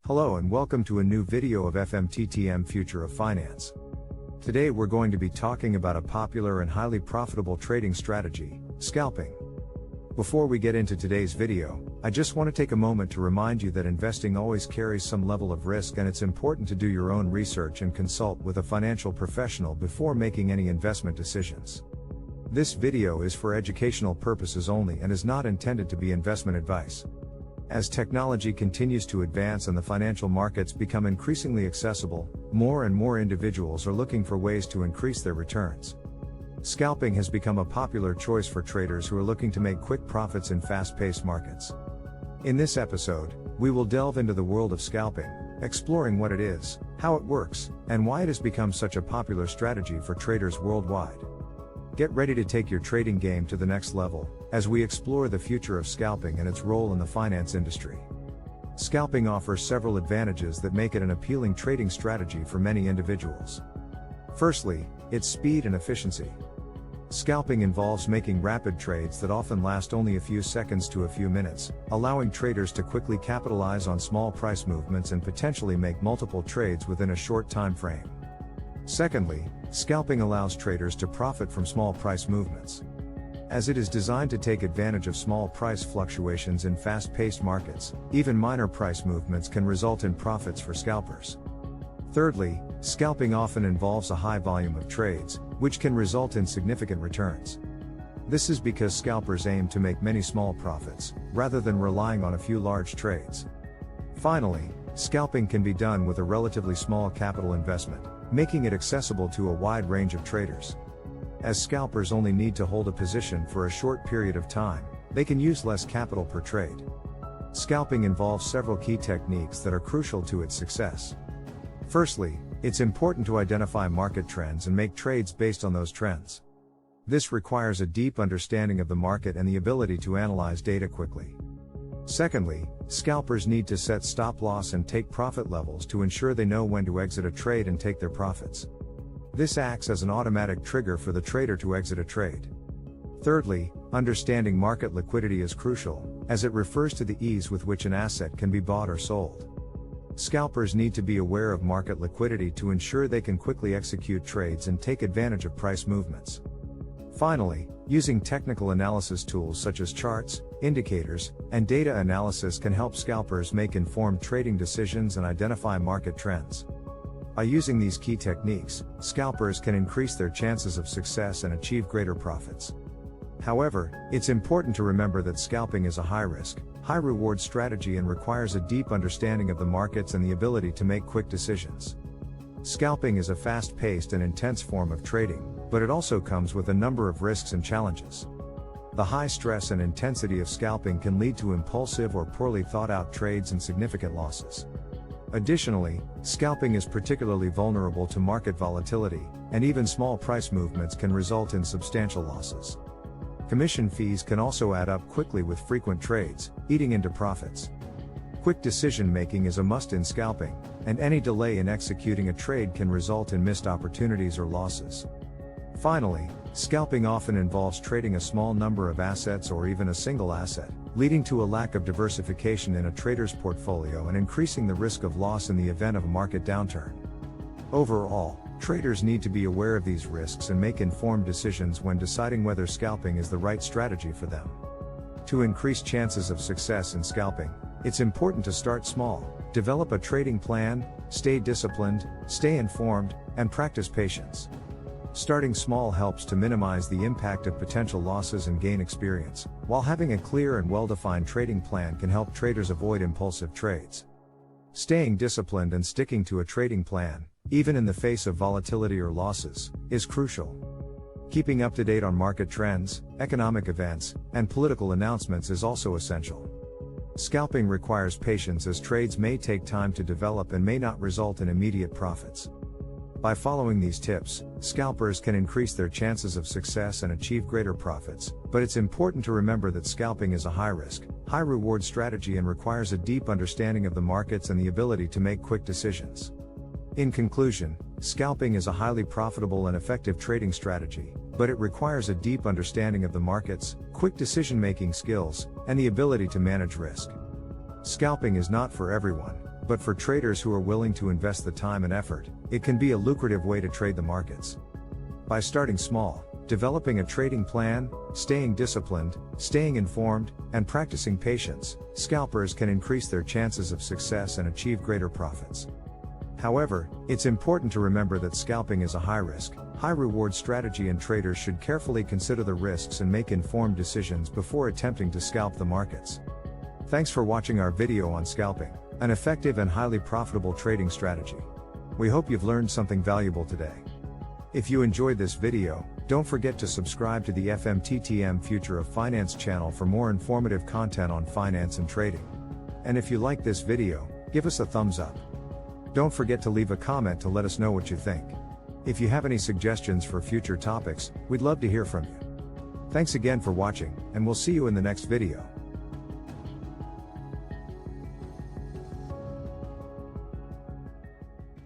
Hello and welcome to a new video of FMTTM Future of Finance. Today we're going to be talking about a popular and highly profitable trading strategy, scalping. Before we get into today's video, I just want to take a moment to remind you that investing always carries some level of risk, and it's important to do your own research and consult with a financial professional before making any investment decisions. This video is for educational purposes only and is not intended to be investment advice. As technology continues to advance and the financial markets become increasingly accessible, more and more individuals are looking for ways to increase their returns. Scalping has become a popular choice for traders who are looking to make quick profits in fast-paced markets. In this episode, we will delve into the world of scalping, exploring what it is, how it works, and why it has become such a popular strategy for traders worldwide. Get ready to take your trading game to the next level, as we explore the future of scalping and its role in the finance industry. Scalping offers several advantages that make it an appealing trading strategy for many individuals. Firstly, its speed and efficiency. Scalping involves making rapid trades that often last only a few seconds to a few minutes, allowing traders to quickly capitalize on small price movements and potentially make multiple trades within a short time frame. Secondly, scalping allows traders to profit from small price movements. As it is designed to take advantage of small price fluctuations in fast-paced markets, even minor price movements can result in profits for scalpers. Thirdly, scalping often involves a high volume of trades, which can result in significant returns. This is because scalpers aim to make many small profits, rather than relying on a few large trades. Finally, scalping can be done with a relatively small capital investment, making it accessible to a wide range of traders. As scalpers only need to hold a position for a short period of time, they can use less capital per trade. Scalping involves several key techniques that are crucial to its success. Firstly, it's important to identify market trends and make trades based on those trends. This requires a deep understanding of the market and the ability to analyze data quickly. Secondly, scalpers need to set stop loss and take profit levels to ensure they know when to exit a trade and take their profits. This acts as an automatic trigger for the trader to exit a trade. Thirdly, understanding market liquidity is crucial, as it refers to the ease with which an asset can be bought or sold. Scalpers need to be aware of market liquidity to ensure they can quickly execute trades and take advantage of price movements. Finally, using technical analysis tools such as charts, indicators, and data analysis can help scalpers make informed trading decisions and identify market trends. By using these key techniques, scalpers can increase their chances of success and achieve greater profits. However, it's important to remember that scalping is a high-risk, high-reward strategy and requires a deep understanding of the markets and the ability to make quick decisions. Scalping is a fast-paced and intense form of trading, but it also comes with a number of risks and challenges. The high stress and intensity of scalping can lead to impulsive or poorly thought-out trades and significant losses. Additionally, scalping is particularly vulnerable to market volatility, and even small price movements can result in substantial losses. Commission fees can also add up quickly with frequent trades, eating into profits. Quick decision-making is a must in scalping, and any delay in executing a trade can result in missed opportunities or losses. Finally, scalping often involves trading a small number of assets or even a single asset, leading to a lack of diversification in a trader's portfolio and increasing the risk of loss in the event of a market downturn. Overall, traders need to be aware of these risks and make informed decisions when deciding whether scalping is the right strategy for them. To increase chances of success in scalping, it's important to start small, develop a trading plan, stay disciplined, stay informed, and practice patience. Starting small helps to minimize the impact of potential losses and gain experience, while having a clear and well-defined trading plan can help traders avoid impulsive trades. Staying disciplined and sticking to a trading plan, even in the face of volatility or losses, is crucial. Keeping up to date on market trends, economic events, and political announcements is also essential. Scalping requires patience, as trades may take time to develop and may not result in immediate profits. By following these tips, scalpers can increase their chances of success and achieve greater profits, but it's important to remember that scalping is a high-risk, high-reward strategy and requires a deep understanding of the markets and the ability to make quick decisions. In conclusion, scalping is a highly profitable and effective trading strategy, but it requires a deep understanding of the markets, quick decision-making skills, and the ability to manage risk. Scalping is not for everyone, but for traders who are willing to invest the time and effort, it can be a lucrative way to trade the markets. By starting small, developing a trading plan, staying disciplined, staying informed, and practicing patience, scalpers can increase their chances of success and achieve greater profits. However, it's important to remember that scalping is a high-risk, high-reward strategy, and traders should carefully consider the risks and make informed decisions before attempting to scalp the markets. Thanks for watching our video on scalping, an effective and highly profitable trading strategy. We hope you've learned something valuable today. If you enjoyed this video, don't forget to subscribe to the FMTTM Future of Finance channel for more informative content on finance and trading. And if you like this video, give us a thumbs up. Don't forget to leave a comment to let us know what you think. If you have any suggestions for future topics, we'd love to hear from you. Thanks again for watching, and we'll see you in the next video.